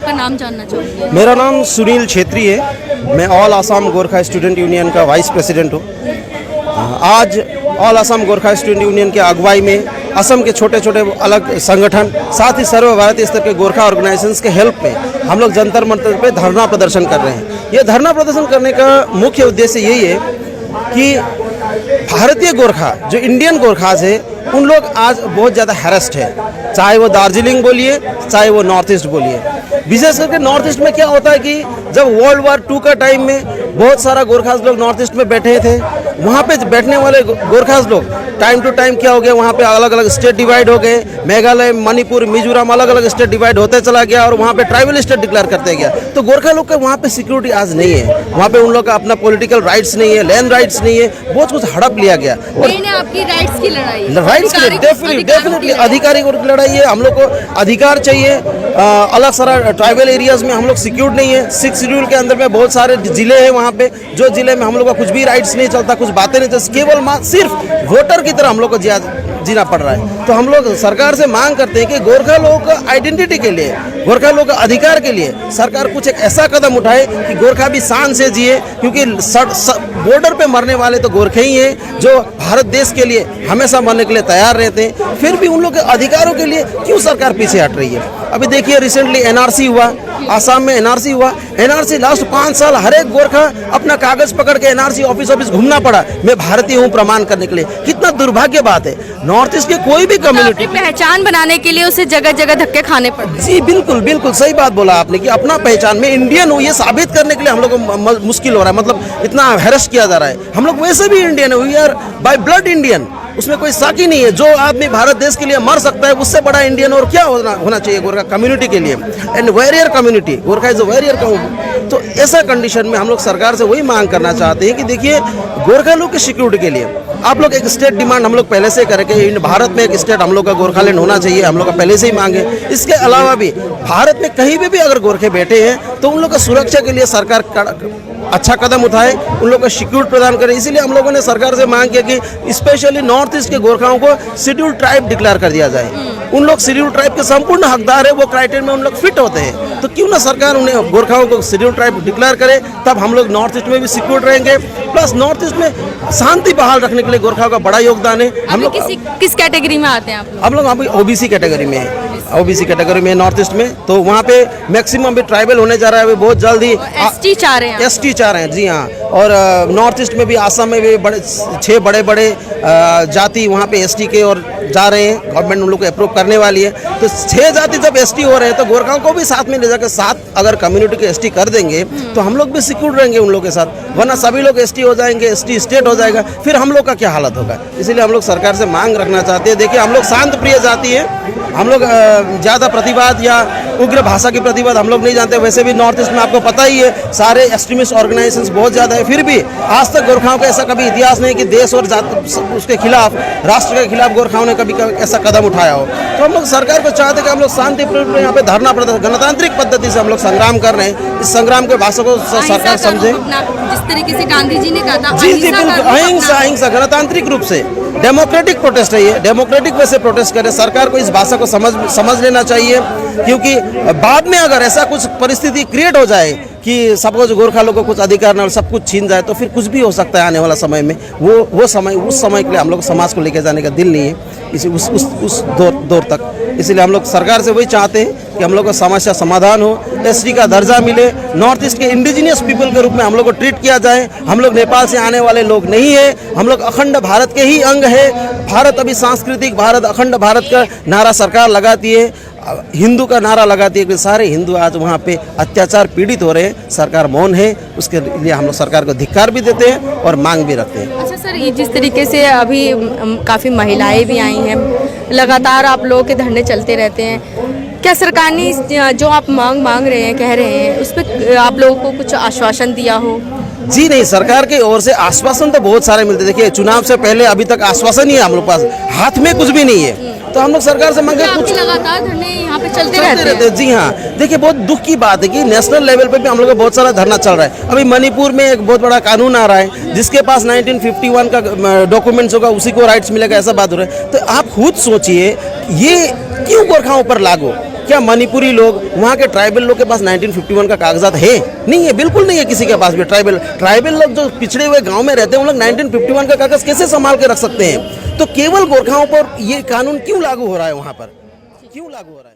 आपका नाम जानना चाहूँगी। मेरा नाम सुनील छेत्री है। मैं all Assam Gorkha student union का वाइस प्रेसिडेंट हूँ। आज all Assam Gorkha student union के अगुवाई में असम के छोटे छोटे अलग संगठन, साथ ही सर्वभारतीय स्तर के गोरखा ऑर्गेनाइजेशंस के हेल्प में हम लोग जंतर मंतर पे धरना प्रदर्शन कर रहे हैं। ये धरना प्रदर्शन करने का मुख्य उद्देश्य यही है कि भारतीय गोरखा जो इंडियन गोरखाज है उन लोग आज बहुत ज़्यादा हैरेस्ड है, चाहे वो दार्जिलिंग बोलिए चाहे वो नॉर्थ ईस्ट बोलिए। विशेष करके नॉर्थ ईस्ट में क्या होता है कि जब वर्ल्ड वार 2 का टाइम में बहुत सारा गोरखाज लोग नॉर्थ ईस्ट में बैठे थे, वहाँ पे बैठने वाले गोरखाज लोग टाइम टू टाइम क्या हो गया, वहाँ पे अलग अलग स्टेट डिवाइड हो गए। मेघालय, मणिपुर, मिजोरम अलग अलग स्टेट डिवाइड होते चला गया और वहाँ पे ट्राइबल स्टेट डिक्लेयर करते गया। तो गोरखा लोग का वहाँ पे सिक्योरिटी आज नहीं है, वहाँ पे उन लोग का अपना पॉलिटिकल राइट्स नहीं है, लैंड राइट्स नहीं है, बहुत कुछ हड़प लिया गया। और आपकी राइट्स की लड़ाई, राइट्स के लिए डेफिनेटली अधिकारी की लड़ाई है। हम लोग को अधिकार चाहिए। अलग सारा ट्राइबल एरियाज में हम लोग सिक्योर नहीं है। 6 शेड्यूल के अंदर में बहुत सारे जिले हैं, वहाँ पे जो जिले में हम लोग का कुछ भी राइट्स नहीं चलता, कुछ बातें नहीं चलती, केवल सिर्फ वोटर की तरह हम लोग को जीना पड़ रहा है। तो हम लोग सरकार से मांग करते हैं कि गोरखा लोगों का आइडेंटिटी के लिए, गोरखा लोगों का अधिकार के लिए सरकार कुछ एक ऐसा कदम उठाए कि गोरखा भी शान से जिए, क्योंकि बॉर्डर पे मरने वाले तो गोरखे ही हैं जो भारत देश के लिए हमेशा मरने के लिए तैयार रहते हैं। फिर भी उन लोग के अधिकारों के लिए क्यों सरकार पीछे हट रही है? अभी देखिए रिसेंटली एनआरसी हुआ, आसाम में एनआरसी हुआ। एनआरसी लास्ट 5 साल हर एक गोरखा अपना कागज पकड़ के एनआरसी ऑफिस घूमना पड़ा, मैं भारतीय हूँ प्रमाण करने के लिए। कितना दुर्भाग्य बात है। नॉर्थ ईस्ट के कोई भी कम्युनिटी पहचान बनाने के लिए उसे जगह जगह धक्के खाने पड़ते। जी बिल्कुल बिल्कुल सही बात बोला आपने कि अपना पहचान में इंडियन हूँ ये साबित करने के लिए हम लोग को मुश्किल हो रहा है, मतलब इतना हैरेस किया जा रहा है। हम लोग वैसे भी इंडियन है, we are by blood Indian, उसमें कोई शक ही नहीं है। जो आदमी भारत देश के लिए मर सकता है उससे बड़ा इंडियन और क्या होना चाहिए गोरखा कम्युनिटी के लिए। And warrior community, Gorkha is a warrior community. तो ऐसा कंडीशन में हम लोग सरकार से वही मांग करना चाहते हैं कि देखिए गोरखा लोग की सिक्योरिटी के लिए आप लोग एक स्टेट डिमांड हम लोग पहले से करके भारत में एक स्टेट हम लोग का गोरखालैंड होना चाहिए, हम लोग का पहले से ही मांग है। इसके अलावा भी भारत में कहीं भी अगर गोरखे बैठे हैं तो उन लोग का सुरक्षा के लिए सरकार अच्छा कदम उठाए, उन लोगों को सिक्योरिटी प्रदान करे। इसीलिए हम लोगों ने सरकार से मांग किया कि स्पेशली नॉर्थ ईस्ट के गोरखाओं को शेड्यूल ट्राइब डिक्लेयर कर दिया जाए। उन लोग शेड्यूल ट्राइब के संपूर्ण हकदार है, वो क्राइटेरिया में उन लोग फिट होते हैं। तो क्यों ना सरकार उन्हें गोरखाओं को शेड्यूल ट्राइब डिक्लेयर करे, तब हम लोग नॉर्थ ईस्ट में भी सिक्योर रहेंगे। प्लस नॉर्थ ईस्ट में शांति बहाल रखने के लिए गोरखाओं का बड़ा योगदान है। हम लोग किस कैटेगरी में आते हैं आप? हम लोग अभी ओबीसी कैटेगरी में है, ओबीसी कैटेगरी में नॉर्थ ईस्ट में। तो वहाँ पे मैक्सिमम भी ट्राइबल होने जा रहा है, बहुत जल्दी एसटी चाह रहे हैं। जी हाँ। और नॉर्थ ईस्ट में भी आसाम में भी 6 बड़े जाति वहाँ पे एसटी के और जा रहे हैं। गवर्नमेंट उन लोग को अप्रूव करने वाली है। तो 6 जाति जब एसटी हो रहे हैं तो गोरखाओं को भी साथ में ले जाकर 7 अगर कम्युनिटी के एसटी कर देंगे तो हम लोग भी सिक्योर रहेंगे उन लोग के साथ। वरना सभी लोग एसटी हो जाएंगे, एसटी स्टेट हो जाएगा, फिर हम लोग का क्या हालत होगा। इसलिए हम लोग सरकार से मांग रखना चाहते हैं। देखिए हम लोग शांत प्रिय जाति है, हम लोग ज़्यादा प्रतिवाद या उग्र भाषा की प्रतिवाद हम लोग नहीं जानते। वैसे भी नॉर्थ ईस्ट में आपको पता ही है सारे एक्सट्रीमिस्ट ऑर्गेनाइजेशंस बहुत ज़्यादा है, फिर भी आज तक गोरखाओं का ऐसा कभी इतिहास नहीं कि देश और उसके खिलाफ, राष्ट्र के खिलाफ गोरखाओं ने कभी ऐसा कदम उठाया हो। तो हम लोग सरकार को चाहते हैं कि हम लोग शांतिपूर्ण यहाँ पे धरना प्रदर्शन गणतांत्रिक पद्धति से हम लोग संग्राम कर रहे हैं। इस संग्राम के भाषा को सरकार समझे। जिस तरीके से गांधी जी ने कहा था, जी बिल्कुल, अहिंसा गणतांत्रिक रूप से डेमोक्रेटिक प्रोटेस्ट है ये, डेमोक्रेटिक वे से प्रोटेस्ट करे। सरकार को इस भाषा को समझ लेना चाहिए, क्योंकि बाद में अगर ऐसा कुछ परिस्थिति क्रिएट हो जाए कि सपोज गोरखा लोगों को कुछ अधिकार न सब कुछ छीन जाए तो फिर कुछ भी हो सकता है आने वाला समय में। उस समय के लिए हम लोग समाज को लेकर जाने का दिल नहीं है इसी उस दौर तक। इसलिए हम लोग सरकार से वही चाहते हैं कि हम लोग का समस्या समाधान हो, एसटी का दर्जा मिले, नॉर्थ ईस्ट के इंडिजिनियस पीपल के रूप में हम लोग को ट्रीट किया जाए। हम लोग नेपाल से आने वाले लोग नहीं है, हम लोग अखंड भारत के ही अंग है। भारत अभी सांस्कृतिक भारत, अखंड भारत का नारा सरकार लगाती है, हिंदू का नारा लगाती है कि सारे हिंदू आज वहाँ पे अत्याचार पीड़ित हो रहे हैं। सरकार मौन है, उसके लिए हम लोग सरकार को धिक्कार भी देते हैं और मांग भी रखते हैं। अच्छा सर, ये जिस तरीके से अभी काफ़ी महिलाएं भी आई हैं, लगातार आप लोगों के धरने चलते रहते हैं, क्या सरकार ने जो आप मांग रहे हैं, कह रहे हैं, उस पर आप लोगों को कुछ आश्वासन दिया हो? जी नहीं, सरकार की ओर से आश्वासन तो बहुत सारे मिलते। देखिए चुनाव से पहले अभी तक आश्वासन ही है हम लोग पास, हाथ में कुछ भी नहीं है। तो हम लोग सरकार से मांगे कुछ लगातार धरने यहाँ पे चलते रहते हैं। जी हाँ, देखिए बहुत दुख की बात है कि नेशनल लेवल पे भी हम लोग का बहुत सारा धरना चल रहा है। अभी मणिपुर में एक बहुत बड़ा कानून आ रहा है जिसके पास 1951 का डॉक्यूमेंट्स होगा उसी को राइट्स मिलेगा, ऐसा बात हो रहा है। तो आप खुद सोचिए ये क्यों गोरखाओं पर लागू? क्या मणिपुरी लोग, वहाँ के ट्राइबल लोग के पास 1951 का कागजात है? नहीं है, बिल्कुल नहीं है किसी के पास भी। ट्राइबल लोग जो पिछड़े हुए गांव में रहते हैं, उन लोग 1951 का कागज कैसे संभाल के रख सकते हैं? तो केवल गोरखाओं पर ये कानून क्यों लागू हो रहा है? वहाँ पर क्यों लागू हो रहा है?